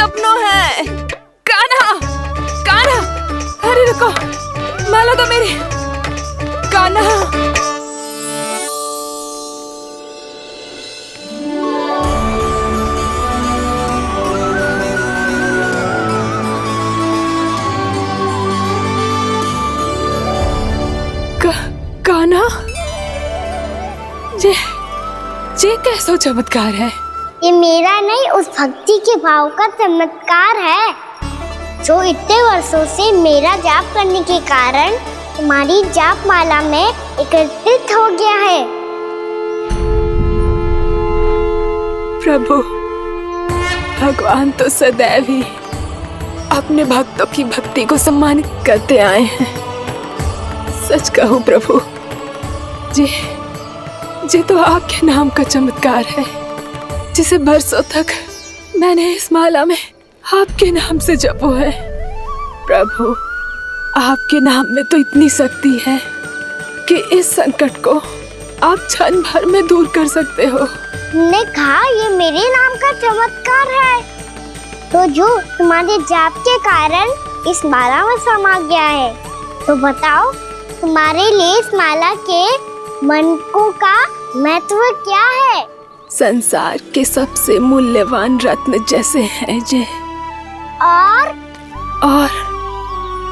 सपनों है। कान्हा, कान्हा, अरे रुको, माला तो मेरी। कान्हा, कान्हा, ये कैसा चमत्कार है? ये मेरा नहीं, उस भक्ति के भाव का चमत्कार है जो इतने वर्षों से मेरा जाप करने के कारण तुम्हारी जाप माला में एकत्रित हो गया है। प्रभु, भगवान तो सदैव ही अपने भक्तों की भक्ति को सम्मानित करते आए हैं। सच कहूं प्रभु, ये तो आपके नाम का चमत्कार है, जिसे बरसों तक मैंने इस माला में आपके नाम से जपो है। प्रभु, आपके नाम में तो इतनी शक्ति है कि इस संकट को आप क्षण भर में दूर कर सकते हो। तुमने कहा ये मेरे नाम का चमत्कार है, तो जो तुम्हारे जाप के कारण इस माला में समा गया है, तो बताओ तुम्हारे लिए इस माला के मनकों का महत्व क्या है? संसार के सबसे मूल्यवान रत्न जैसे हैं ये, और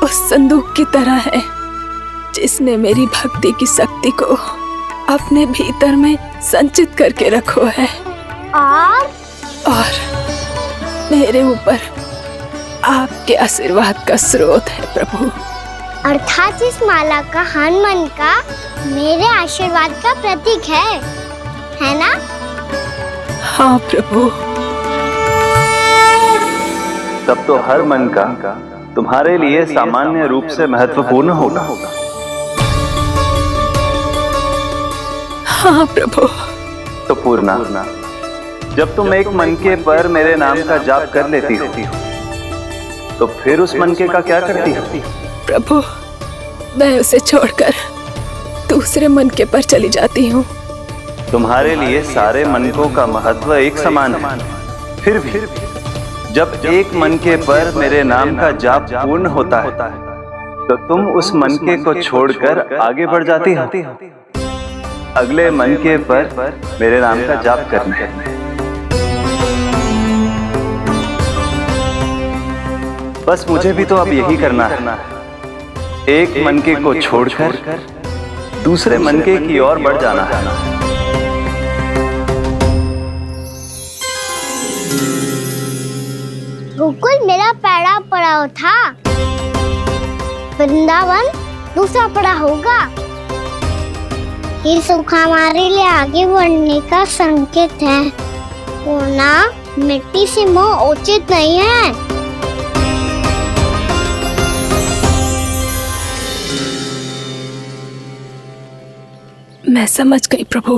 उस संदूक की तरह है जिसने मेरी भक्ति की शक्ति को अपने भीतर में संचित करके रखो है। और मेरे ऊपर आपके आशीर्वाद का स्रोत है प्रभु। अर्थात इस माला का हनुमान का मेरे आशीर्वाद का प्रतीक है ना? हाँ प्रभु। तब तो हर मन का तुम्हारे लिए सामान्य रूप से महत्वपूर्ण होगा। हाँ प्रभु। तो पूर्णा, जब तुम एक मनके पर मेरे नाम का जाप कर लेती हो, तो फिर उस मनके का क्या करती हो? प्रभु, मैं उसे छोड़कर दूसरे मनके पर चली जाती हूँ। तुम्हारे लिए सारे मनकों का महत्व एक समान है। फिर भी जब एक मनके पर मेरे नाम का जाप पूर्ण होता है, तो तुम उस मनके को छोड़कर आगे बढ़ जाती हो अगले मनके पर मेरे नाम का जाप करने। बस मुझे भी तो अब यही करना है, एक मनके को छोड़कर दूसरे मनके की ओर बढ़ जाना है। गोकुल मेरा पहला पड़ाव था, वृंदावन दूसरा पड़ाव होगा। ये सुख हमारे लिए आगे बढ़ने का संकेत है, वरना मिट्टी से मोह उचित नहीं है। मैं समझ गई प्रभु।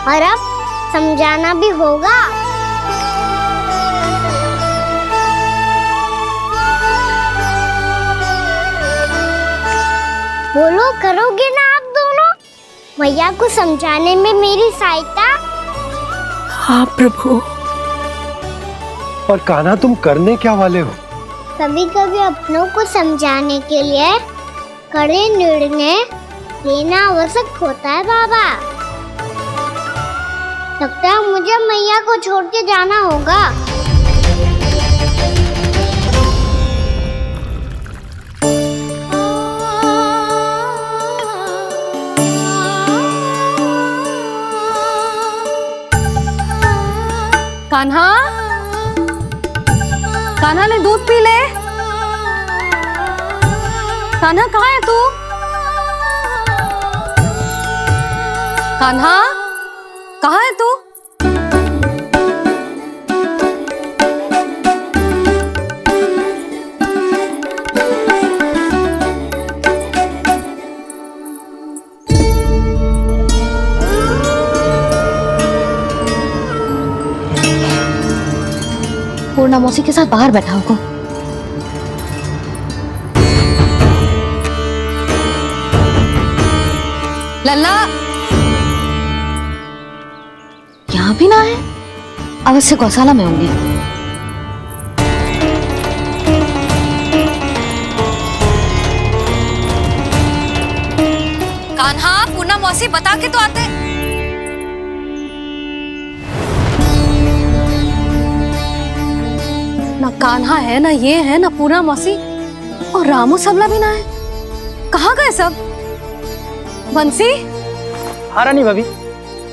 और अब समझाना भी होगा। बोलो, करोगे ना आप दोनों? मैया को समझाने में मेरी सहायता? हाँ प्रभु। और कान्हा, तुम करने क्या वाले हो? कभी कभी अपनों को समझाने के लिए कड़े निर्णय लेना आवश्यक होता है बाबा। लगता है मुझे मैया को छोड़ के जाना होगा। कान्हा, कान्हा ने दूध पी ले। कान्हा कहाँ है तू? कान्हा, कहाँ है तू? पूर्णा मौसी के साथ बाहर बैठा होगा। लल्ला, यहाँ भी ना है, अवश्य गौशाला में होंगे। कान्हा, पूना मौसी बता के तो आते। ना कान्हा है, ना ये है, ना पूना मौसी, और रामू सबला भी ना है। कहाँ गए सब? बंसी? हाँ रानी भाभी।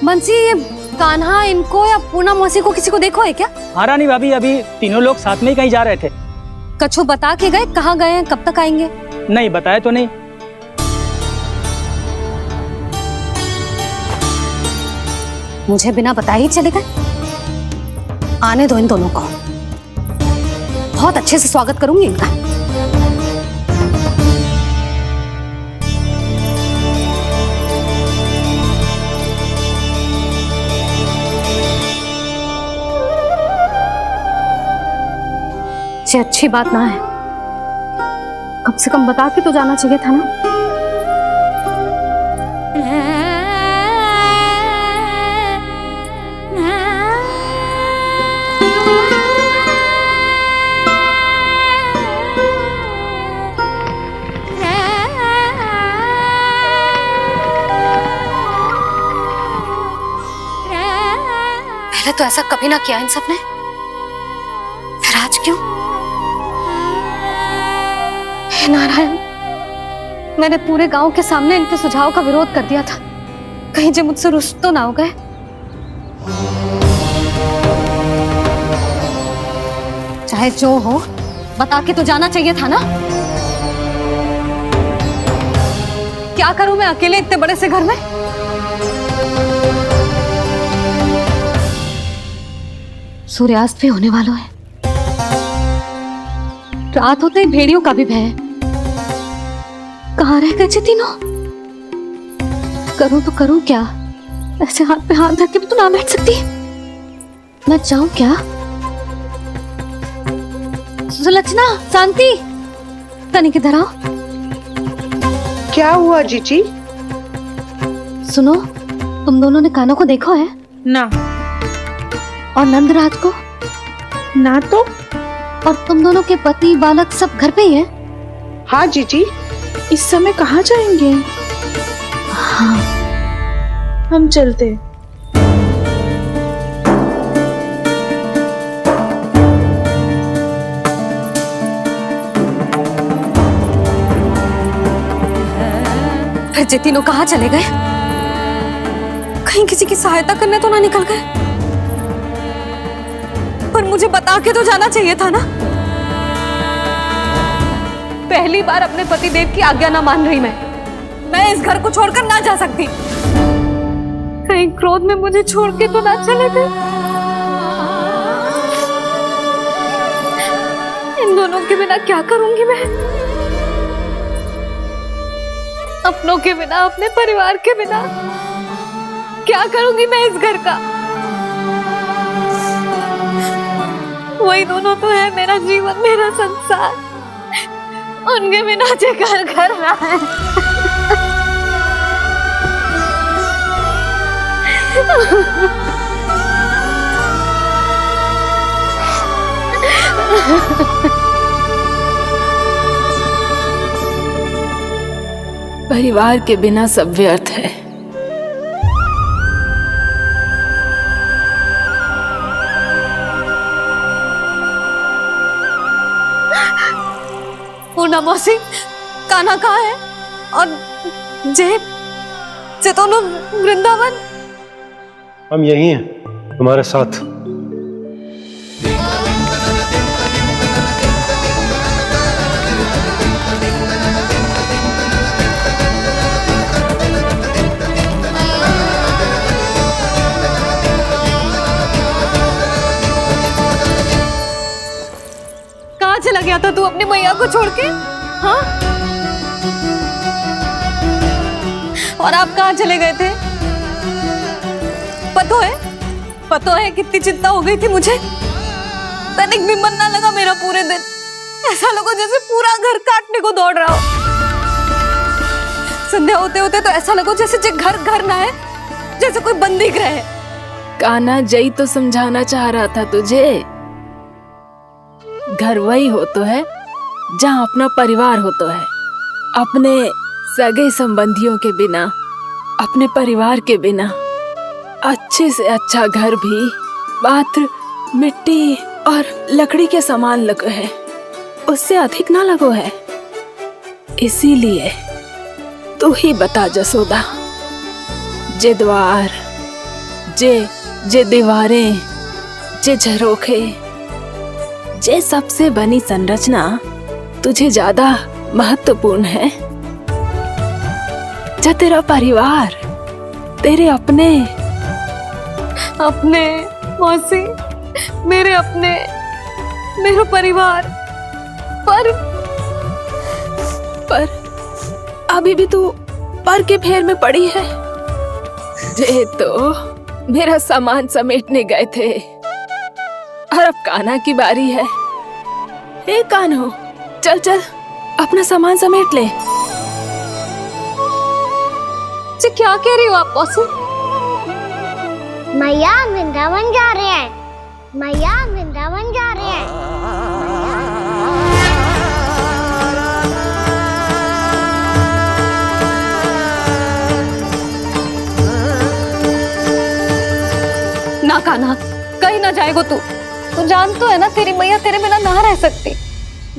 बंसी, ये कान्हा इनको या पूना मौसी को किसी को देखो है क्या? हाँ रानी भाभी, अभी तीनों लोग साथ में ही कहीं जा रहे थे। कछु बता के गए कहाँ गए हैं, कब तक आएंगे? नहीं बताया तो नहीं। मुझे बिना बताए ही चले गए। आने दो इन दोनों को, बहुत अच्छे से स्वागत करूंगी इनका। ये अच्छी बात ना है, कम से कम बता के तो जाना चाहिए था ना। पहले तो ऐसा कभी ना किया इन सब ने, फिर आज क्यों? हे नारायण, मैंने पूरे गांव के सामने इनके सुझाव का विरोध कर दिया था, कहीं जो मुझसे रुष्ट तो ना हो गए। चाहे जो हो, बता के तो जाना चाहिए था ना। क्या करूं मैं अकेले इतने बड़े से घर में? सूर्यास्त भी होने वाला है, रात होते ही भेड़ियों का भी भय है। कहाँ रह गए तीनों? करूं तो करूं क्या? ऐसे हाथ पे हाथ रख के भी तो ना बैठ सकती। मैं जाऊं क्या? सुलक्षणा, शांति, तनी किधर आओ। क्या हुआ जीजी? सुनो, तुम दोनों ने कान्हा को देखा है? ना। और नंदराज को? ना तो। और तुम दोनों के पति बालक सब घर पे ही हैं? हाँ जीजी। इस समय कहाँ जाएंगे? हाँ। हम चलते। फिर ये तीनों कहाँ चले गए? कहीं किसी की सहायता करने तो ना निकल गए? पर मुझे बता के तो जाना चाहिए था ना। पहली बार अपने पतिदेव की आज्ञा ना मान रही मैं इस घर को छोड़कर ना जा सकती। कहीं क्रोध में मुझे छोड़ के तो ना चले गए। इन दोनों के बिना क्या करूंगी मैं? अपनों के बिना, अपने परिवार के बिना क्या करूंगी मैं इस घर का? वही दोनों तो है मेरा जीवन, मेरा संसार। उनके बिना जे घर घर रहा है। परिवार के बिना सब व्यर्थ है। पूना मौसी, कान्हा कहाँ है? और जे दोनों वृंदावन? हम यही हैं, तुम्हारे साथ। कहाँ चला गया था तू अपनी मैया को छोड़ के? हाँ? और आप कहाँ चले गए थे? पता है कितनी चिंता हो गई थी मुझे। तनिक भी मन ना लगा मेरा पूरे दिन। ऐसा लगा जैसे पूरा घर काटने को दौड़ रहा हो। संध्या होते होते तो ऐसा लगा जैसे घर घर ना है, जैसे कोई बंदी गृह है। कान्हा जई तो समझाना चाह रहा था तुझे। घर वही हो तो है जहाँ अपना परिवार हो तो है। अपने सगे संबंधियों के बिना, अपने परिवार के बिना अच्छे से अच्छा घर भी मात्र मिट्टी और लकड़ी के समान लगो है, उससे अधिक ना लगो है। इसीलिए तू ही बता जसोदा, जे द्वार, जे दीवारें, जे झरोखे, जे सबसे बनी संरचना तुझे ज्यादा महत्वपूर्ण है? जा तेरा परिवार, तेरे अपने मौसी, मेरा परिवार, पर अभी भी तू पर के फेर में पड़ी है। जे तो मेरा सामान समेटने गए थे और अब कान्हा की बारी है। हे कान्हो, चल चल अपना सामान समेट ले। जी क्या कह रही हो आप मौसी? मैया वृंदावन जा रहे हैं, मैया वृंदावन जा रहे हैं। ना कान्हा, कहीं ना जाएगो तू जान तो है ना तेरी मैया तेरे बिना ना रह सकती।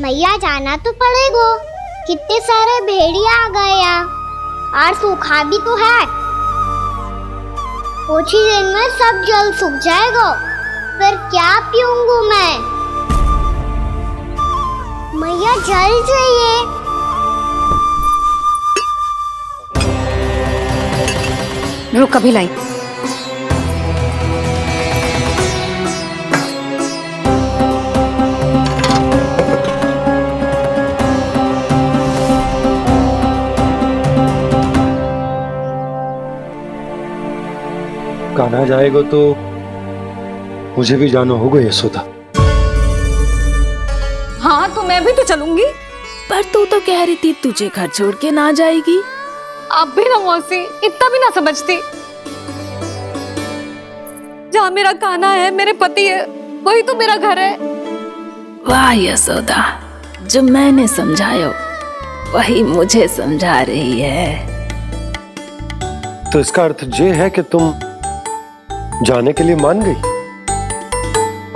मैया जाना तो पड़ेगा, कितने सारे भेड़िया आ गए यहाँ और सूखा भी तो है। कुछ ही दिन में सब जल सूख जाएगा, फिर क्या पीऊंगा मैं? मैया जल चाहिए। रुक अभी लाई। कान्हा जाएगा तो मुझे भी जाना होगा यशोदा। हाँ तो मैं भी तो चलूंगी। पर तू तो कह रही थी तुझे घर छोड़ के ना जाएगी। आप भी ना मौसी, इतना भी ना समझती। जहाँ मेरा कान्हा है, मेरे पति है, वही तो मेरा घर है। वाह यशोदा, जो मैंने समझाया वही मुझे समझा रही है। तो इसका अर्थ ये है कि तुम जाने के लिए मान गई?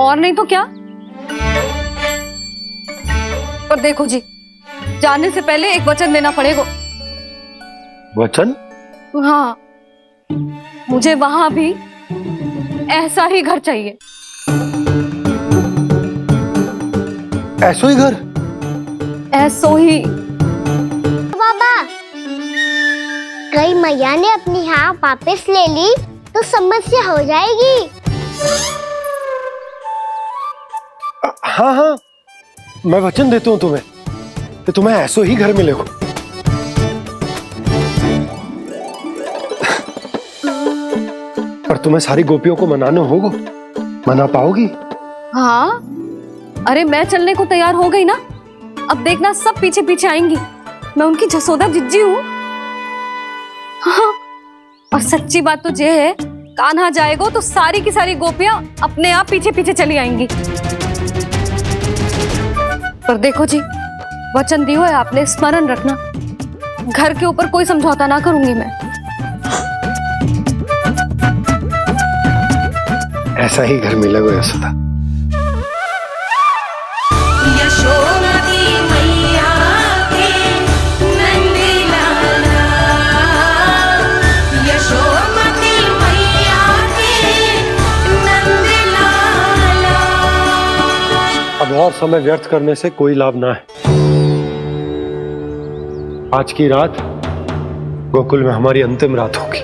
और नहीं तो क्या। पर देखो जी, जाने से पहले एक वचन देना पड़ेगा। वचन? हाँ, मुझे वहां भी ऐसा ही घर चाहिए। ऐसो ही घर? ऐसो ही। बाबा, कई मैया ने अपनी हाँ वापस ले ली तो समस्या हो जाएगी। हाँ हाँ, मैं वचन देता हूँ तुम्हें कि तुम्हें ऐसो ही घर मिलेगा। पर तुम्हें सारी गोपियों को मनाना होगा, मना पाओगी? हाँ, अरे मैं चलने को तैयार हो गई ना। अब देखना सब पीछे पीछे आएंगी। मैं उनकी जसोदा जिज्जी हूँ। हाँ, और सच्ची बात तो ये है, कान्हा जाएगा तो सारी की सारी गोपियां अपने आप पीछे पीछे चली आएंगी। पर देखो जी, वचन दियो है आपने, स्मरण रखना। घर के ऊपर कोई समझौता ना करूंगी मैं। ऐसा ही घर मिलेगा यशोदा। अब और समय व्यर्थ करने से कोई लाभ ना है। आज की रात गोकुल में हमारी अंतिम रात होगी।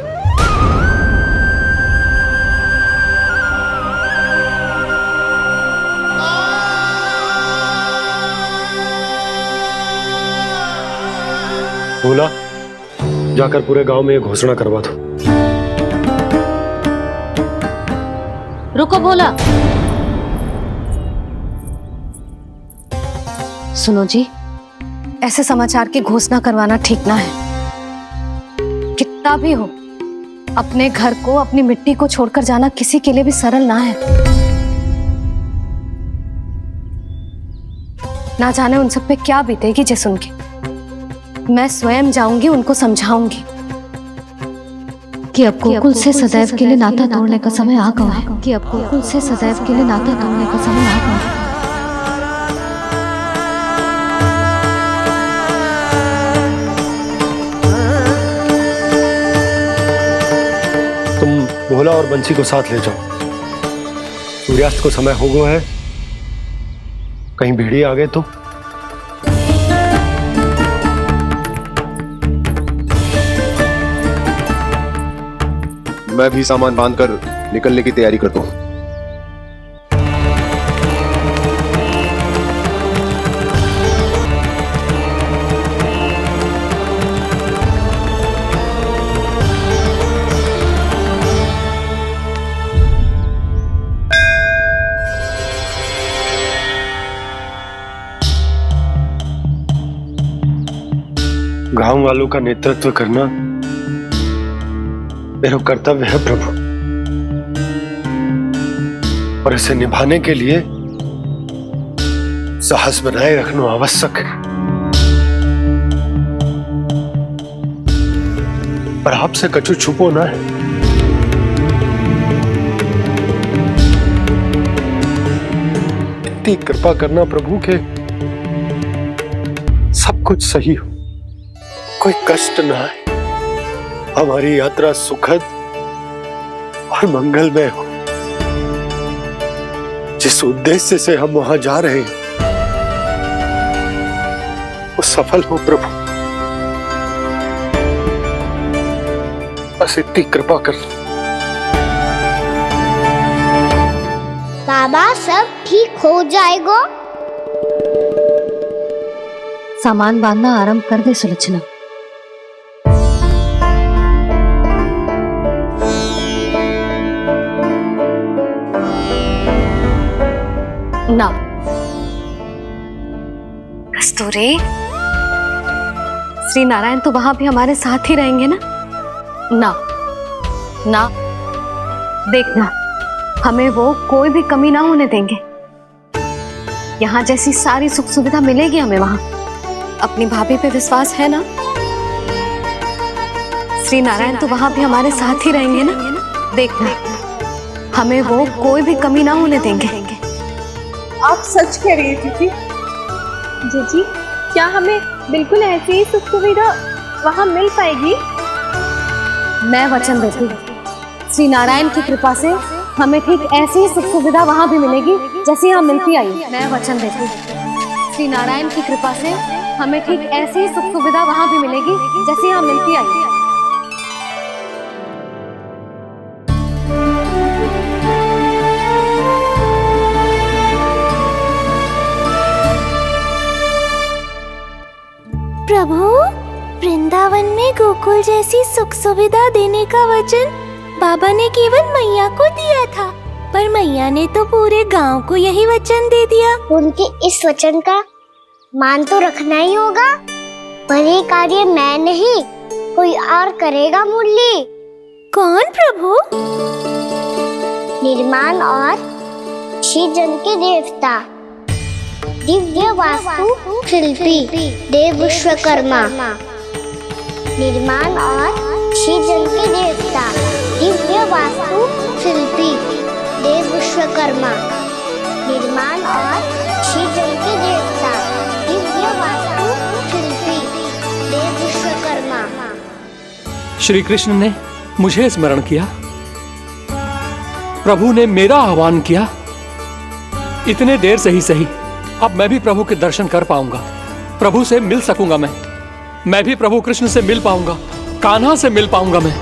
बोला, जाकर पूरे गांव में ये घोषणा करवा दो। रुको भोला। सुनो जी, ऐसे समाचार की घोषणा करवाना ठीक ना है। कितना भी हो, अपने घर को, अपनी मिट्टी को छोड़कर जाना किसी के लिए भी सरल ना है। ना जाने उन सब पे क्या बीतेगी जे सुन के। मैं स्वयं जाऊंगी, उनको समझाऊंगी कि अब गोकुल से सदैव के लिए नाता तोड़ने का समय आ गया है, कि अब गोकुल से सदैव के लिए नाता तोड़ने का समय आ गया है। तुम भोला और बंसी को साथ ले जाओ। सूर्यास्त को समय हो गया है, कहीं भेड़िए आ गए तो। मैं भी सामान बांधकर निकलने की तैयारी करता हूँ। गांव वालों का नेतृत्व करना मेरा कर्तव्य है प्रभु, और इसे निभाने के लिए साहस बनाए रखना आवश्यक है। पर आपसे कछु छुपो ना है। इतनी कृपा करना प्रभु के सब कुछ सही हो, कोई कष्ट ना आए, हमारी यात्रा सुखद और मंगलमय हो। जिस उद्देश्य से हम वहां जा रहे हैं वो सफल हो प्रभु, बस इतनी कृपा कर। बाबा सब ठीक हो जाएगा। सामान बांधना आरंभ कर दे सुलोचना। ना कस्तूरी, श्री नारायण तो वहां भी हमारे साथ ही रहेंगे ना? ना ना, देखना हमें वो कोई भी कमी ना होने देंगे। यहाँ जैसी सारी सुख सुविधा मिलेगी हमें वहां। अपनी भाभी पे विश्वास है ना? श्री नारायण तो वहां भी हमारे साथ ही रहेंगे ना? देखना हमें वो कोई भी कमी ना होने देंगे। आप सच कह रही है जीजी। जीजी, क्या हमें बिल्कुल ऐसी ही सुख सुविधा वहाँ मिल पाएगी? मैं वचन देती हूँ, श्री नारायण की कृपा से हमें ठीक ऐसी ही सुख सुविधा वहाँ भी मिलेगी जैसी यहाँ मिलती आई। मैं वचन देती हूँ, श्री नारायण की कृपा से हमें ठीक ऐसी ही सुख सुविधा वहाँ भी मिलेगी जैसी यहाँ मिलती आई। प्रभु, वृंदावन में गोकुल जैसी सुख सुविधा देने का वचन बाबा ने केवल मैया को दिया था, पर मैया ने तो पूरे गांव को यही वचन दे दिया। उनके इस वचन का मान तो रखना ही होगा, पर ये कार्य मैं नहीं कोई और करेगा। मुरली कौन प्रभु? निर्माण और श्रीजन के देवता, दिव्य वास्तु शिल्पी देव विश्वकर्मा। निर्माण और श्रीजन के देवता, दिव्य वास्तु शिल्पी देव विश्वकर्मा। निर्माण और श्रीजन के देवता, दिव्य वास्तु शिल्पी देव विश्वकर्मा। श्री कृष्ण ने मुझे स्मरण किया, प्रभु ने मेरा आह्वान किया। इतने देर से ही सही, अब मैं भी प्रभु के दर्शन कर पाऊंगा, प्रभु से मिल सकूंगा। मैं भी प्रभु कृष्ण से मिल पाऊंगा, कान्हा से मिल पाऊंगा मैं।